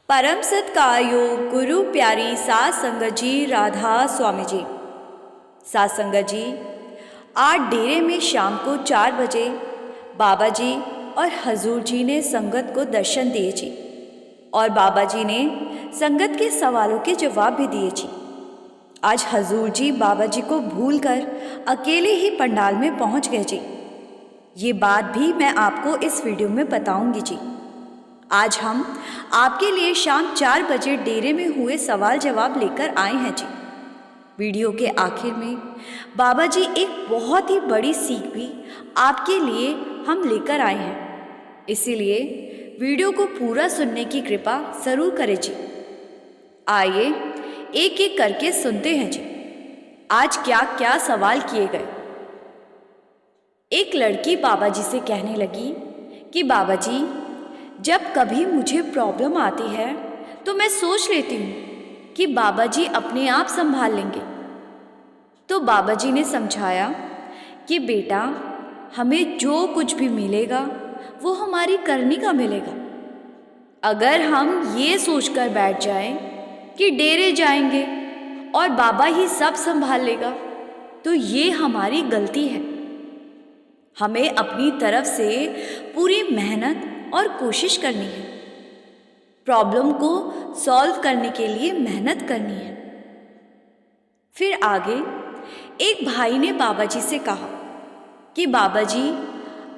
परम सत्कारयोग गुरु प्यारी सात संगत जी राधा स्वामी जी। सात संगत जी, आज डेरे में शाम को 4 बजे बाबा जी और हजूर जी ने संगत को दर्शन दिए जी, और बाबा जी ने संगत के सवालों के जवाब भी दिए जी। आज हजूर जी बाबा जी को भूलकर अकेले ही पंडाल में पहुंच गए जी। ये बात भी मैं आपको इस वीडियो में बताऊंगी जी। आज हम आपके लिए शाम 4 बजे डेरे में हुए सवाल जवाब लेकर आए हैं जी। वीडियो के आखिर में बाबा जी एक बहुत ही बड़ी सीख भी आपके लिए हम लेकर आए हैं, इसीलिए वीडियो को पूरा सुनने की कृपा जरूर करें जी। आइए एक एक करके सुनते हैं जी, आज क्या क्या सवाल किए गए। एक लड़की बाबा जी से कहने लगी कि बाबा जी, जब कभी मुझे प्रॉब्लम आती है तो मैं सोच लेती हूँ कि बाबा जी अपने आप संभाल लेंगे। तो बाबा जी ने समझाया कि बेटा, हमें जो कुछ भी मिलेगा वो हमारी करनी का मिलेगा। अगर हम ये सोचकर बैठ जाएं कि डेरे जाएंगे और बाबा ही सब संभाल लेगा, तो ये हमारी गलती है। हमें अपनी तरफ से पूरी मेहनत और कोशिश करनी है, प्रॉब्लम को सॉल्व करने के लिए मेहनत करनी है। फिर आगे एक भाई ने बाबा जी से कहा कि बाबा जी,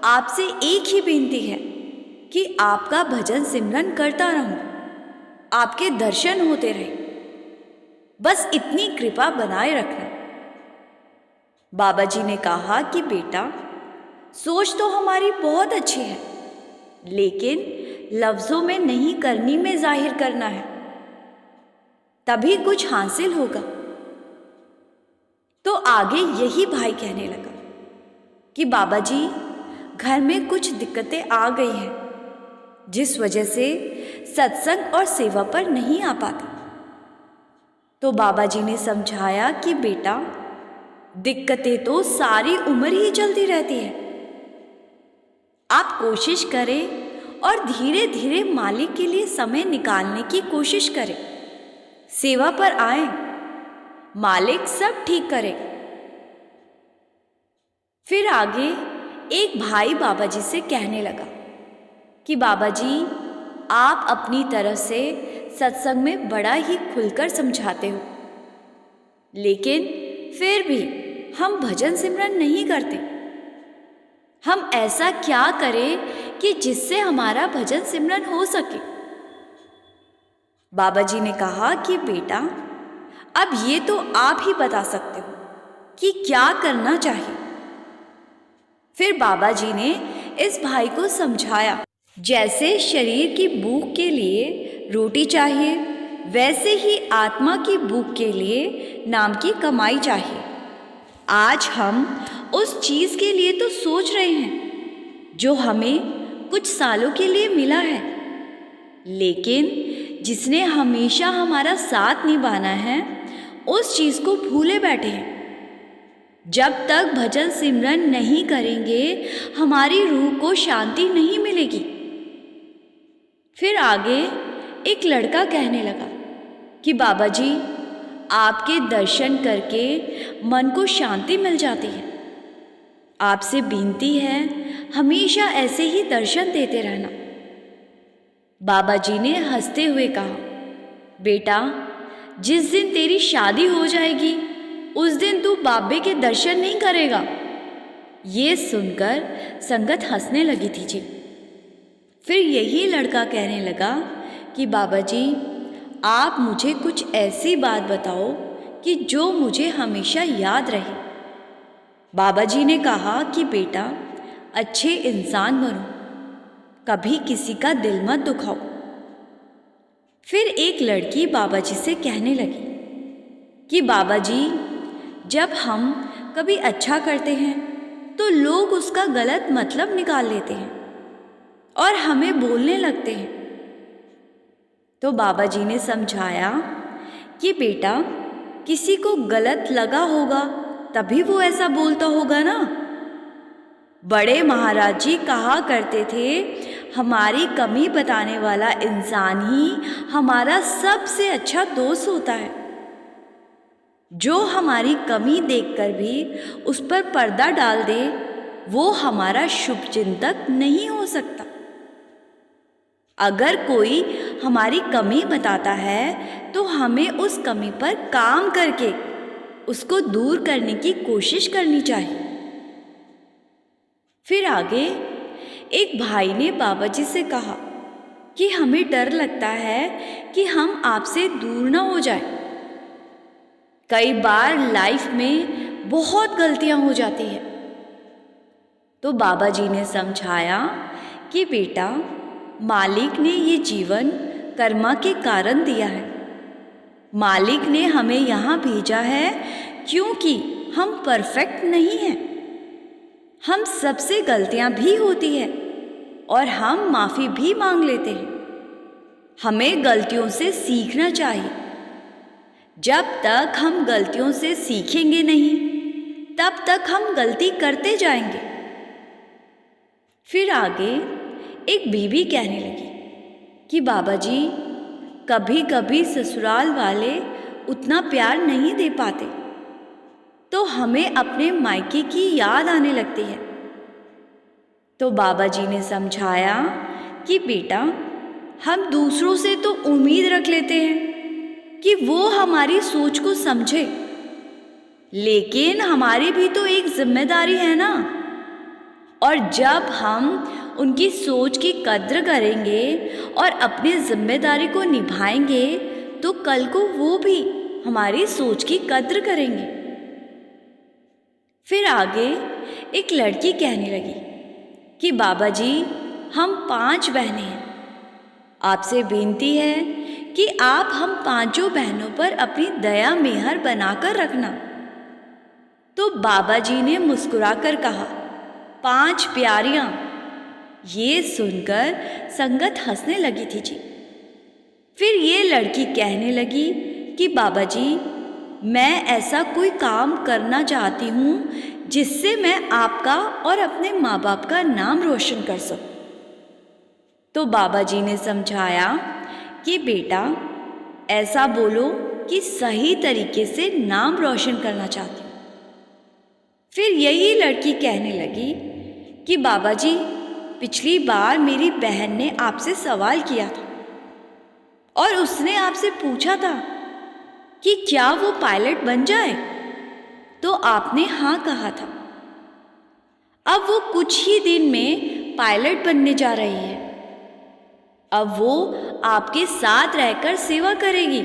आपसे एक ही बेनती है कि आपका भजन सिमरन करता रहूं, आपके दर्शन होते रहे, बस इतनी कृपा बनाए रखना। बाबा जी ने कहा कि बेटा, सोच तो हमारी बहुत अच्छी है, लेकिन लफ्जों में नहीं, करनी में जाहिर करना है, तभी कुछ हासिल होगा। तो आगे यही भाई कहने लगा कि बाबा जी, घर में कुछ दिक्कतें आ गई हैं, जिस वजह से सत्संग और सेवा पर नहीं आ पाता। तो बाबा जी ने समझाया कि बेटा, दिक्कतें तो सारी उम्र ही चलती रहती है। आप कोशिश करें और धीरे धीरे मालिक के लिए समय निकालने की कोशिश करें, सेवा पर आए, मालिक सब ठीक करेगा। फिर आगे एक भाई बाबा जी से कहने लगा कि बाबा जी, आप अपनी तरफ से सत्संग में बड़ा ही खुलकर समझाते हो, लेकिन फिर भी हम भजन सिमरन नहीं करते। हम ऐसा क्या करें कि जिससे हमारा भजन सिमरन हो सके। बाबा जी ने कहा कि बेटा, अब ये तो आप ही बता सकते हो कि क्या करना चाहिए। फिर बाबा जी ने इस भाई को समझाया, जैसे शरीर की भूख के लिए रोटी चाहिए, वैसे ही आत्मा की भूख के लिए नाम की कमाई चाहिए। आज हम उस चीज़ के लिए तो सोच रहे हैं जो हमें कुछ सालों के लिए मिला है, लेकिन जिसने हमेशा हमारा साथ निभाना है, उस चीज़ को भूले बैठे हैं। जब तक भजन सिमरन नहीं करेंगे, हमारी रूह को शांति नहीं मिलेगी। फिर आगे एक लड़का कहने लगा कि बाबा जी, आपके दर्शन करके मन को शांति मिल जाती है। आपसे विनती है, हमेशा ऐसे ही दर्शन देते रहना। बाबा जी ने हंसते हुए कहा, बेटा, जिस दिन तेरी शादी हो जाएगी, उस दिन तू बाबे के दर्शन नहीं करेगा। ये सुनकर संगत हंसने लगी थी जी। फिर यही लड़का कहने लगा कि बाबा जी, आप मुझे कुछ ऐसी बात बताओ कि जो मुझे हमेशा याद रहे। बाबा जी ने कहा कि बेटा, अच्छे इंसान बनो, कभी किसी का दिल मत दुखाओ। फिर एक लड़की बाबा जी से कहने लगी कि बाबा जी, जब हम कभी अच्छा करते हैं तो लोग उसका गलत मतलब निकाल लेते हैं और हमें बोलने लगते हैं। तो बाबा जी ने समझाया कि बेटा, किसी को गलत लगा होगा तभी वो ऐसा बोलता होगा ना। बड़े महाराज जी कहा करते थे, हमारी कमी बताने वाला इंसान ही हमारा सबसे अच्छा दोस्त होता है। जो हमारी कमी देखकर भी उस पर पर्दा डाल दे, वो हमारा शुभचिंतक नहीं हो सकता। अगर कोई हमारी कमी बताता है तो हमें उस कमी पर काम करके उसको दूर करने की कोशिश करनी चाहिए। फिर आगे एक भाई ने बाबा जी से कहा कि हमें डर लगता है कि हम आपसे दूर ना हो जाए। कई बार लाइफ में बहुत गलतियां हो जाती है। तो बाबा जी ने समझाया कि बेटा, मालिक ने ये जीवन कर्मा के कारण दिया है। मालिक ने हमें यहाँ भेजा है क्योंकि हम परफेक्ट नहीं हैं। हम सबसे गलतियाँ भी होती है और हम माफ़ी भी मांग लेते हैं। हमें गलतियों से सीखना चाहिए। जब तक हम गलतियों से सीखेंगे नहीं, तब तक हम गलती करते जाएंगे। फिर आगे एक बीवी कहने लगी कि बाबा जी, कभी कभी ससुराल वाले उतना प्यार नहीं दे पाते, तो हमें अपने मायके की याद आने लगती है। तो बाबा जी ने समझाया कि बेटा, हम दूसरों से तो उम्मीद रख लेते हैं कि वो हमारी सोच को समझे, लेकिन हमारी भी तो एक जिम्मेदारी है ना। और जब हम उनकी सोच की कद्र करेंगे और अपनी जिम्मेदारी को निभाएंगे, तो कल को वो भी हमारी सोच की कद्र करेंगे। फिर आगे एक लड़की कहने लगी कि बाबा जी, हम 5 बहनें हैं। आपसे विनती है कि आप हम 5 बहनों पर अपनी दया मेहर बनाकर रखना। तो बाबा जी ने मुस्कुराकर कहा, 5 प्यारियां। ये सुनकर संगत हंसने लगी थी जी। फिर ये लड़की कहने लगी कि बाबा जी, मैं ऐसा कोई काम करना चाहती हूँ जिससे मैं आपका और अपने माँ बाप का नाम रोशन कर सकूं। तो बाबा जी ने समझाया कि बेटा, ऐसा बोलो कि सही तरीके से नाम रोशन करना चाहती हूँ। फिर यही लड़की कहने लगी कि बाबा जी, पिछली बार मेरी बहन ने आपसे सवाल किया था और उसने आपसे पूछा था कि क्या वो पायलट बन जाए, तो आपने हाँ कहा था। अब वो कुछ ही दिन में पायलट बनने जा रही है। अब वो आपके साथ रहकर सेवा करेगी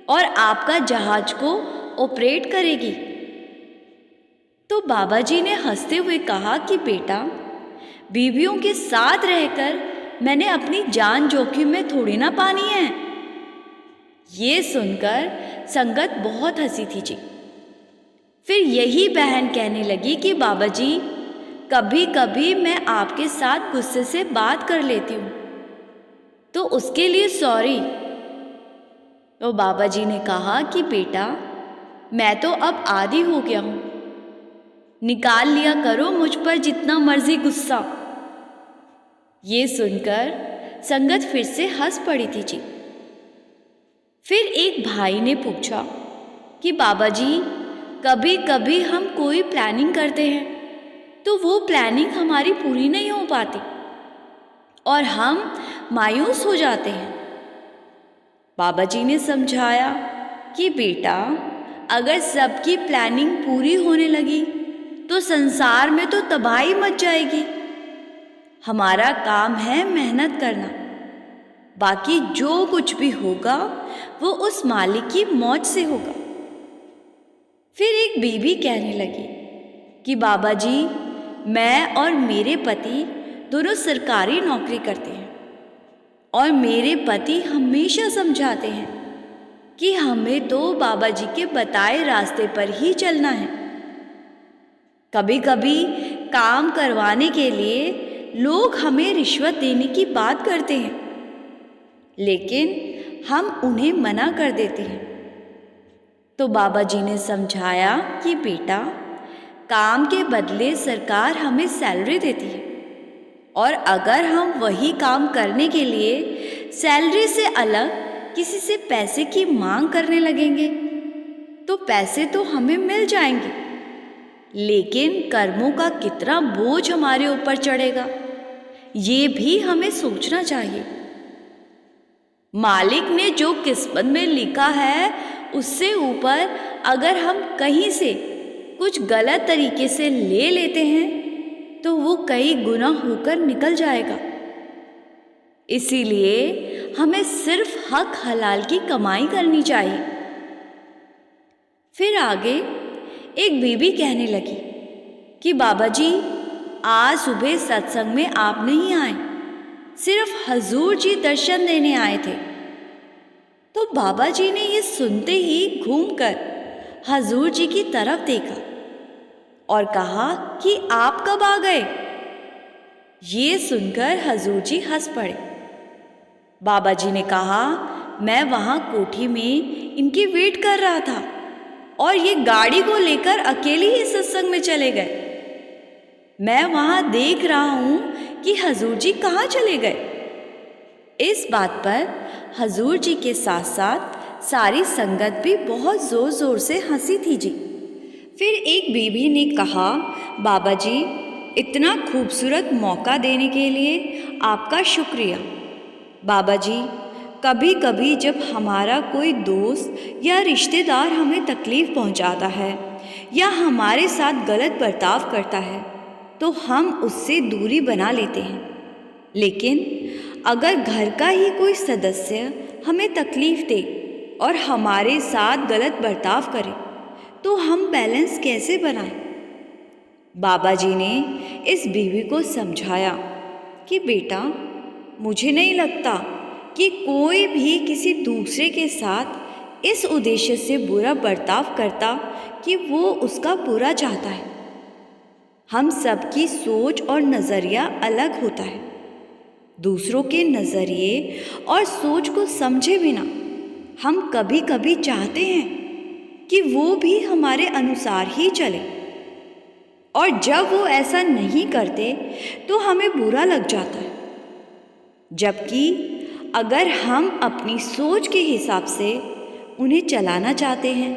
और आपका जहाज को ऑपरेट करेगी। तो बाबा जी ने हंसते हुए कहा कि बेटा, बीवियों के साथ रहकर मैंने अपनी जान जोखिम में थोड़ी ना पानी है। ये सुनकर संगत बहुत हंसी थी जी। फिर यही बहन कहने लगी कि बाबा जी, कभी कभी मैं आपके साथ गुस्से से बात कर लेती हूँ, तो उसके लिए सॉरी। तो बाबा जी ने कहा कि बेटा, मैं तो अब आदी हो गया हूँ, निकाल लिया करो मुझ पर जितना मर्जी गुस्सा। ये सुनकर संगत फिर से हंस पड़ी थी जी। फिर एक भाई ने पूछा कि बाबा जी, कभी कभी हम कोई प्लानिंग करते हैं तो वो प्लानिंग हमारी पूरी नहीं हो पाती और हम मायूस हो जाते हैं। बाबा जी ने समझाया कि बेटा, अगर सबकी प्लानिंग पूरी होने लगी तो संसार में तो तबाही मच जाएगी। हमारा काम है मेहनत करना, बाकी जो कुछ भी होगा वो उस मालिक की मौज से होगा। फिर एक बीवी कहने लगी कि बाबा जी, मैं और मेरे पति दोनों सरकारी नौकरी करते हैं और मेरे पति हमेशा समझाते हैं कि हमें तो बाबा जी के बताए रास्ते पर ही चलना है। कभी कभी काम करवाने के लिए लोग हमें रिश्वत देने की बात करते हैं, लेकिन हम उन्हें मना कर देते हैं। तो बाबा जी ने समझाया कि बेटा, काम के बदले सरकार हमें सैलरी देती है और अगर हम वही काम करने के लिए सैलरी से अलग किसी से पैसे की मांग करने लगेंगे तो पैसे तो हमें मिल जाएंगे, लेकिन कर्मों का कितना बोझ हमारे ऊपर चढ़ेगा, ये भी हमें सोचना चाहिए। मालिक ने जो किस्मत में लिखा है उससे ऊपर अगर हम कहीं से कुछ गलत तरीके से ले लेते हैं तो वो कई गुना होकर निकल जाएगा। इसीलिए हमें सिर्फ हक हलाल की कमाई करनी चाहिए। फिर आगे एक बीबी कहने लगी कि बाबा जी, आज सुबह सत्संग में आप नहीं आए, सिर्फ हजूर जी दर्शन देने आए थे। तो बाबा जी ने ये सुनते ही घूमकर हजूर जी की तरफ देखा और कहा कि आप कब आ गए। ये सुनकर हजूर जी हंस पड़े। बाबा जी ने कहा, मैं वहाँ कोठी में इनकी वेट कर रहा था और ये गाड़ी को लेकर अकेले ही सत्संग में चले गए। मैं वहाँ देख रहा हूँ कि हजूर जी कहाँ चले गए। इस बात पर हजूर जी के साथ साथ सारी संगत भी बहुत ज़ोर ज़ोर से हंसी थी जी। फिर एक बीबी ने कहा, बाबा जी, इतना खूबसूरत मौका देने के लिए आपका शुक्रिया। बाबा जी, कभी कभी जब हमारा कोई दोस्त या रिश्तेदार हमें तकलीफ़ पहुंचाता है या हमारे साथ गलत बर्ताव करता है तो हम उससे दूरी बना लेते हैं, लेकिन अगर घर का ही कोई सदस्य हमें तकलीफ़ दे और हमारे साथ गलत बर्ताव करे तो हम बैलेंस कैसे बनाएं? बाबा जी ने इस बीवी को समझाया कि बेटा, मुझे नहीं लगता कि कोई भी किसी दूसरे के साथ इस उद्देश्य से बुरा बर्ताव करता कि वो उसका बुरा चाहता है। हम सबकी सोच और नज़रिया अलग होता है। दूसरों के नज़रिए और सोच को समझे बिना हम कभी कभी चाहते हैं कि वो भी हमारे अनुसार ही चले, और जब वो ऐसा नहीं करते तो हमें बुरा लग जाता है। जबकि अगर हम अपनी सोच के हिसाब से उन्हें चलाना चाहते हैं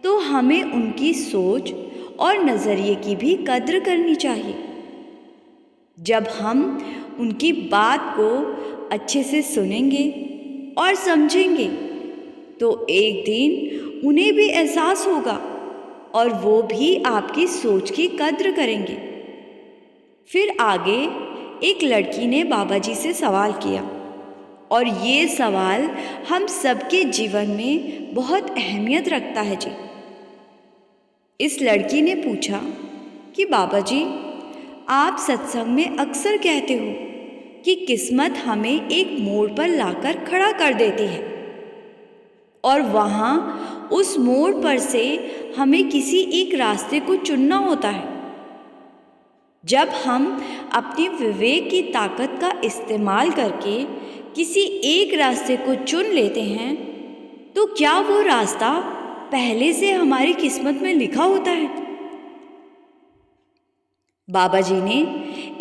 तो हमें उनकी सोच और नज़रिए की भी कद्र करनी चाहिए। जब हम उनकी बात को अच्छे से सुनेंगे और समझेंगे तो एक दिन उन्हें भी एहसास होगा और वो भी आपकी सोच की कद्र करेंगे। फिर आगे एक लड़की ने बाबा जी से सवाल किया और ये सवाल हम सबके जीवन में बहुत अहमियत रखता है जी। इस लड़की ने पूछा कि बाबा जी, आप सत्संग में अक्सर कहते हो कि किस्मत हमें एक मोड़ पर लाकर खड़ा कर देती है और वहाँ उस मोड़ पर से हमें किसी एक रास्ते को चुनना होता है। जब हम अपनी विवेक की ताकत का इस्तेमाल करके किसी एक रास्ते को चुन लेते हैं तो क्या वो रास्ता पहले से हमारी किस्मत में लिखा होता है? बाबा जी ने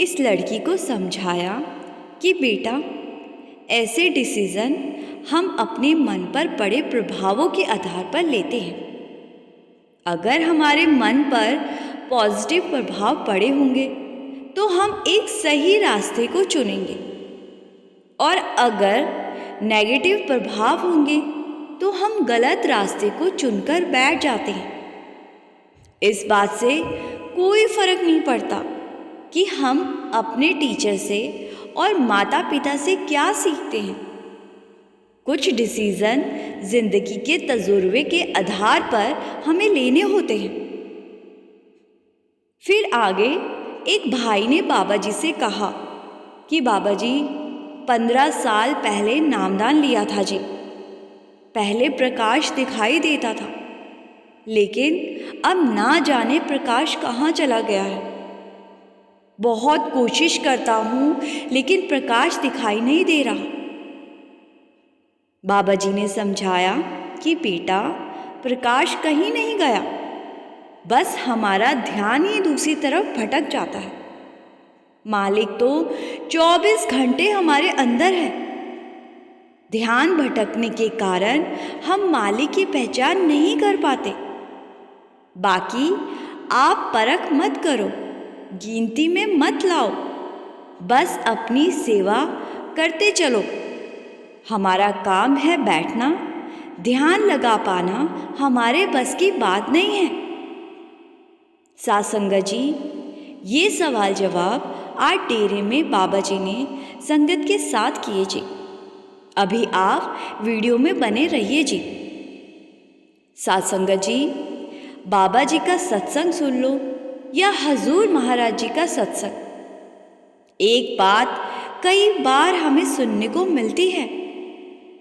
इस लड़की को समझाया कि बेटा, ऐसे डिसीज़न हम अपने मन पर पड़े प्रभावों के आधार पर लेते हैं। अगर हमारे मन पर पॉजिटिव प्रभाव पड़े होंगे तो हम एक सही रास्ते को चुनेंगे, और अगर नेगेटिव प्रभाव होंगे तो हम गलत रास्ते को चुनकर बैठ जाते हैं। इस बात से कोई फर्क नहीं पड़ता कि हम अपने टीचर से और माता पिता से क्या सीखते हैं। कुछ डिसीज़न जिंदगी के तजुर्बे के आधार पर हमें लेने होते हैं। फिर आगे एक भाई ने बाबा जी से कहा कि बाबा जी, 15 साल पहले नामदान लिया था जी। पहले प्रकाश दिखाई देता था, लेकिन अब ना जाने प्रकाश कहाँ चला गया है। बहुत कोशिश करता हूँ लेकिन प्रकाश दिखाई नहीं दे रहा। बाबा जी ने समझाया कि बेटा, प्रकाश कहीं नहीं गया, बस हमारा ध्यान ही दूसरी तरफ भटक जाता है। मालिक तो 24 घंटे हमारे अंदर है। ध्यान भटकने के कारण हम मालिक की पहचान नहीं कर पाते। बाकी आप परख मत करो, गिनती में मत लाओ, बस अपनी सेवा करते चलो। हमारा काम है बैठना, ध्यान लगा पाना हमारे बस की बात नहीं है। साध संगत जी, ये सवाल जवाब आज डेरे में बाबा जी ने संगत के साथ किए जी। अभी आप वीडियो में बने रहिए जी। साध संगत जी, बाबा जी का सत्संग सुन लो या हजूर महाराज जी का सत्संग, एक बात कई बार हमें सुनने को मिलती है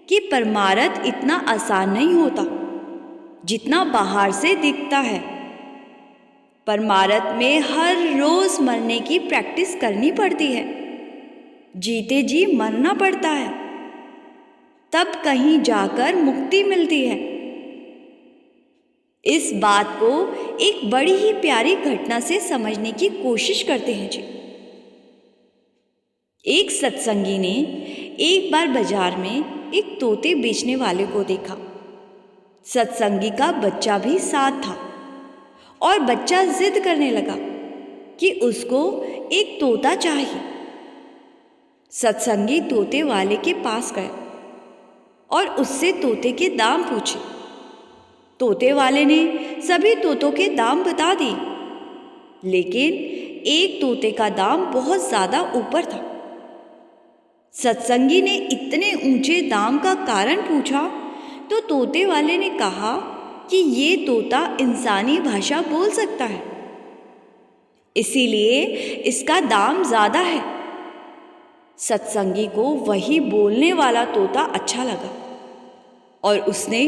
कि परमार्थ इतना आसान नहीं होता जितना बाहर से दिखता है। परमार्थ में हर रोज मरने की प्रैक्टिस करनी पड़ती है, जीते जी मरना पड़ता है, तब कहीं जाकर मुक्ति मिलती है। इस बात को एक बड़ी ही प्यारी घटना से समझने की कोशिश करते हैं जी। एक सत्संगी ने एक बार बाजार में एक तोते बेचने वाले को देखा। सत्संगी का बच्चा भी साथ था और बच्चा जिद करने लगा कि उसको एक तोता चाहिए। सत्संगी तोते वाले के पास गया और उससे तोते के दाम पूछे। तोते वाले ने सभी तोतों के दाम बता दिए, लेकिन एक तोते का दाम बहुत ज़्यादा ऊपर था। सत्संगी ने इतने ऊंचे दाम का कारण पूछा तो तोते वाले ने कहा कि ये तोता इंसानी भाषा बोल सकता है, इसीलिए इसका दाम ज़्यादा है। सत्संगी को वही बोलने वाला तोता अच्छा लगा और उसने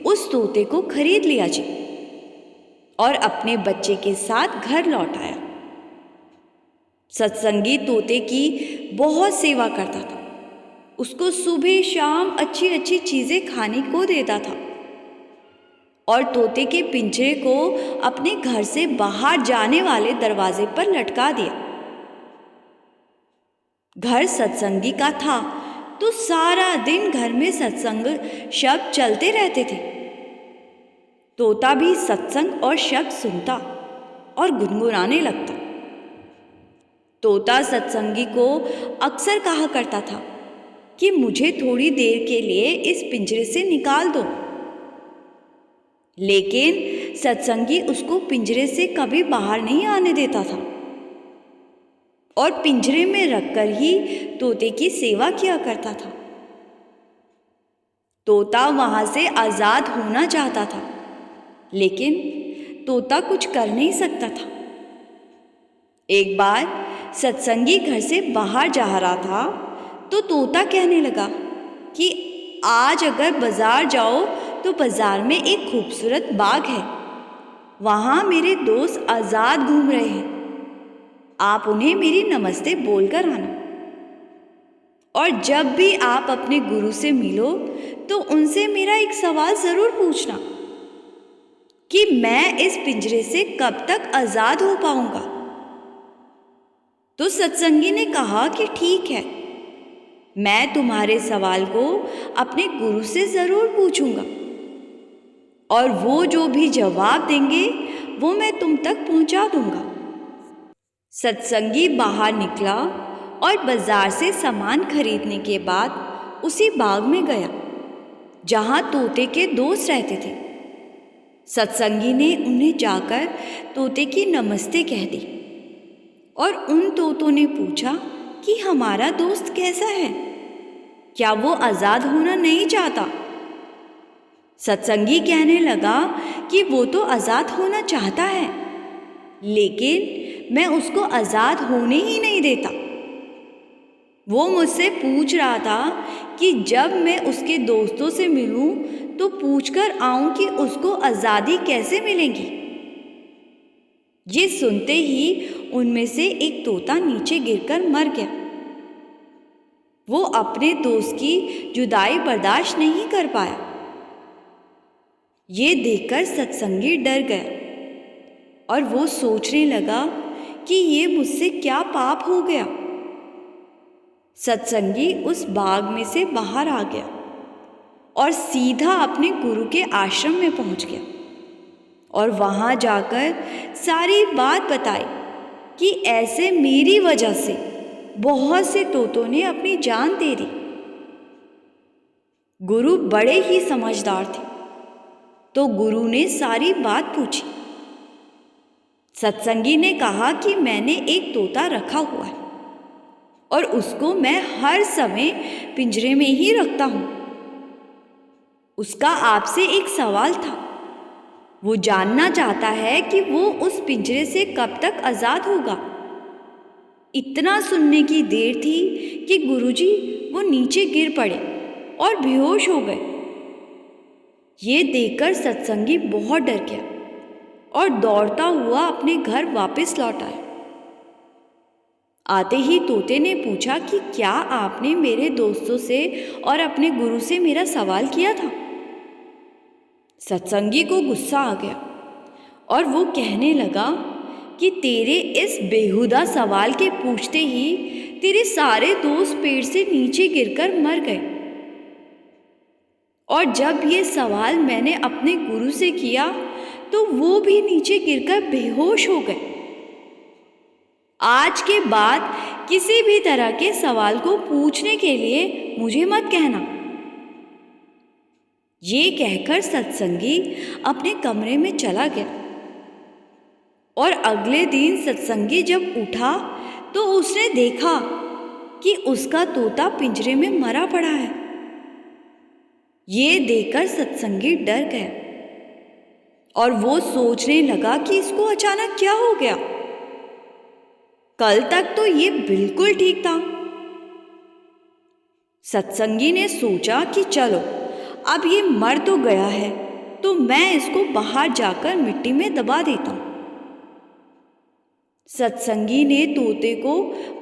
उस तोते को खरीद लिया जी और अपने बच्चे के साथ घर लौट आया। सत्संगी तोते की बहुत सेवा करता था, उसको सुबह शाम अच्छी अच्छी चीज़ें खाने को देता था और तोते के पिंजरे को अपने घर से बाहर जाने वाले दरवाजे पर लटका दिया। घर सत्संगी का था तो सारा दिन घर में सत्संग शब्द चलते रहते थे। तोता भी सत्संग और शब्द सुनता और गुनगुनाने लगता। तोता सत्संगी को अक्सर कहा करता था कि मुझे थोड़ी देर के लिए इस पिंजरे से निकाल दो, लेकिन सत्संगी उसको पिंजरे से कभी बाहर नहीं आने देता था और पिंजरे में रखकर ही तोते की सेवा किया करता था। तोता वहां से आज़ाद होना चाहता था, लेकिन तोता कुछ कर नहीं सकता था। एक बार सत्संगी घर से बाहर जा रहा था तो तोता कहने लगा कि आज अगर बाजार जाओ तो बाजार में एक खूबसूरत बाग है, वहाँ मेरे दोस्त आज़ाद घूम रहे हैं, आप उन्हें मेरी नमस्ते बोलकर आना। और जब भी आप अपने गुरु से मिलो तो उनसे मेरा एक सवाल ज़रूर पूछना कि मैं इस पिंजरे से कब तक आज़ाद हो पाऊंगा। तो सत्संगी ने कहा कि ठीक है, मैं तुम्हारे सवाल को अपने गुरु से ज़रूर पूछूंगा और वो जो भी जवाब देंगे वो मैं तुम तक पहुंचा दूंगा। सत्संगी बाहर निकला और बाजार से सामान खरीदने के बाद उसी बाग में गया जहां तोते के दोस्त रहते थे। सत्संगी ने उन्हें जाकर तोते की नमस्ते कह दी और उन तोतों ने पूछा कि हमारा दोस्त कैसा है, क्या वो आज़ाद होना नहीं चाहता। सत्संगी कहने लगा कि वो तो आज़ाद होना चाहता है, लेकिन मैं उसको आज़ाद होने ही नहीं देता। वो मुझसे पूछ रहा था कि जब मैं उसके दोस्तों से मिलूं तो पूछकर आऊं कि उसको आज़ादी कैसे मिलेगी। ये सुनते ही उनमें से एक तोता नीचे गिरकर मर गया। वो अपने दोस्त की जुदाई बर्दाश्त नहीं कर पाया। ये देखकर सत्संगी डर गया और वो सोचने लगा कि ये मुझसे क्या पाप हो गया। सत्संगी उस बाग में से बाहर आ गया और सीधा अपने गुरु के आश्रम में पहुंच गया और वहां जाकर सारी बात बताई कि ऐसे मेरी वजह से बहुत से तोतों ने अपनी जान दे दी। गुरु बड़े ही समझदार थे, तो गुरु ने सारी बात पूछी। सत्संगी ने कहा कि मैंने एक तोता रखा हुआ है और उसको मैं हर समय पिंजरे में ही रखता हूं। उसका आपसे एक सवाल था। वो जानना चाहता है कि वो उस पिंजरे से कब तक आज़ाद होगा। इतना सुनने की देर थी कि गुरुजी वो नीचे गिर पड़े और बेहोश हो गए। ये देखकर सत्संगी बहुत डर गया और दौड़ता हुआ अपने घर वापस लौट आया। आते ही तोते ने पूछा कि क्या आपने मेरे दोस्तों से और अपने गुरु से मेरा सवाल किया था। सत्संगी को गुस्सा आ गया और वो कहने लगा कि तेरे इस बेहुदा सवाल के पूछते ही तेरे सारे दोस्त पेड़ से नीचे गिरकर मर गए, और जब ये सवाल मैंने अपने गुरु से किया तो वो भी नीचे गिरकर बेहोश हो गए। आज के बाद किसी भी तरह के सवाल को पूछने के लिए मुझे मत कहना। ये कहकर सत्संगी अपने कमरे में चला गया और अगले दिन सत्संगी जब उठा तो उसने देखा कि उसका तोता पिंजरे में मरा पड़ा है। ये देखकर सत्संगी डर गया और वो सोचने लगा कि इसको अचानक क्या हो गया। कल तक तो ये बिल्कुल ठीक था। सत्संगी ने सोचा कि चलो अब ये मर तो गया है तो मैं इसको बाहर जाकर मिट्टी में दबा देता हूं। सत्संगी ने तोते को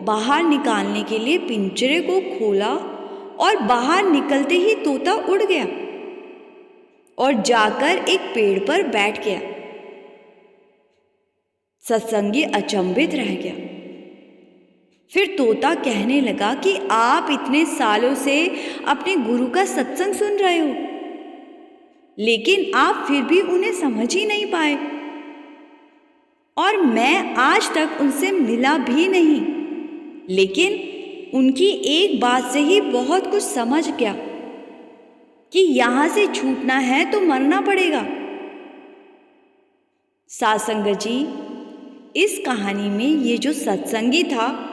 बाहर निकालने के लिए पिंजरे को खोला और बाहर निकलते ही तोता उड़ गया और जाकर एक पेड़ पर बैठ गया। सत्संगी अचंभित रह गया। फिर तोता कहने लगा कि आप इतने सालों से अपने गुरु का सत्संग सुन रहे हो, लेकिन आप फिर भी उन्हें समझ ही नहीं पाए, और मैं आज तक उनसे मिला भी नहीं, लेकिन उनकी एक बात से ही बहुत कुछ समझ गया कि यहां से छूटना है तो मरना पड़ेगा। सासंग जी, इस कहानी में ये जो सत्संगी था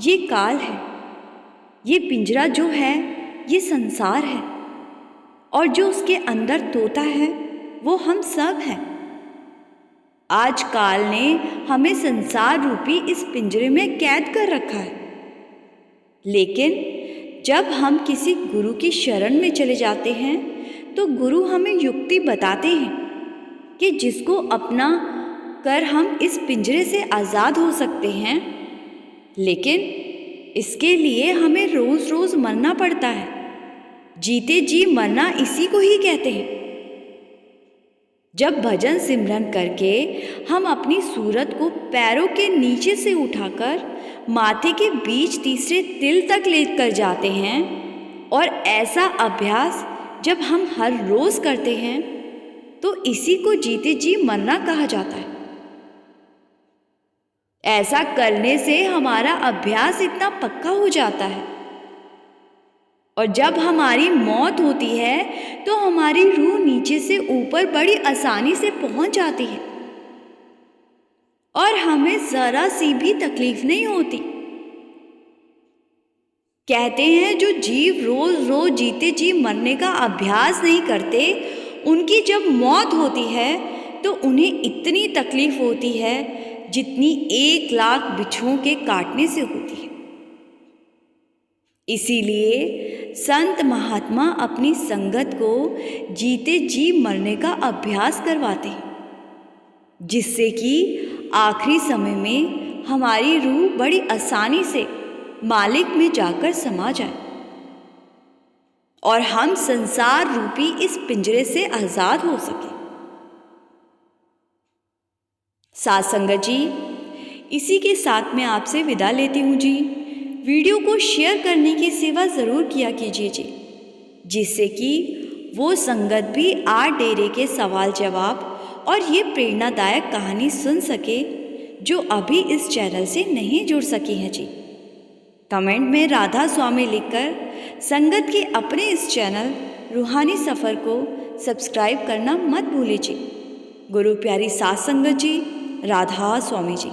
ये काल है, ये पिंजरा जो है ये संसार है, और जो उसके अंदर तोता है वो हम सब हैं। आज काल ने हमें संसार रूपी इस पिंजरे में कैद कर रखा है, लेकिन जब हम किसी गुरु की शरण में चले जाते हैं तो गुरु हमें युक्ति बताते हैं कि जिसको अपना कर हम इस पिंजरे से आज़ाद हो सकते हैं, लेकिन इसके लिए हमें रोज़ रोज़ मरना पड़ता है। जीते जी मरना इसी को ही कहते हैं। जब भजन सिमरन करके हम अपनी सूरत को पैरों के नीचे से उठाकर माथे के बीच तीसरे तिल तक लेकर जाते हैं, और ऐसा अभ्यास जब हम हर रोज़ करते हैं तो इसी को जीते जी मरना कहा जाता है। ऐसा करने से हमारा अभ्यास इतना पक्का हो जाता है, और जब हमारी मौत होती है तो हमारी रूह नीचे से ऊपर बड़ी आसानी से पहुंच जाती है और हमें ज़रा सी भी तकलीफ नहीं होती। कहते हैं जो जीव रोज रोज जीते जी मरने का अभ्यास नहीं करते, उनकी जब मौत होती है तो उन्हें इतनी तकलीफ होती है जितनी 1,00,000 बिच्छुओं के काटने से होती है। इसीलिए संत महात्मा अपनी संगत को जीते जी मरने का अभ्यास करवाते हैं, जिससे कि आखिरी समय में हमारी रूह बड़ी आसानी से मालिक में जाकर समा जाए और हम संसार रूपी इस पिंजरे से आज़ाद हो सके। सासंग जी, इसी के साथ मैं आपसे विदा लेती हूँ जी। वीडियो को शेयर करने की सेवा ज़रूर किया कीजिए जी, जिससे कि वो संगत भी आर्ट डेरे के सवाल जवाब और ये प्रेरणादायक कहानी सुन सके जो अभी इस चैनल से नहीं जुड़ सकी हैं जी। कमेंट में राधा स्वामी लिखकर संगत के अपने इस चैनल रूहानी सफ़र को सब्सक्राइब करना मत भूलिए जी। गुरु प्यारी सात संगत जी, राधा स्वामी जी।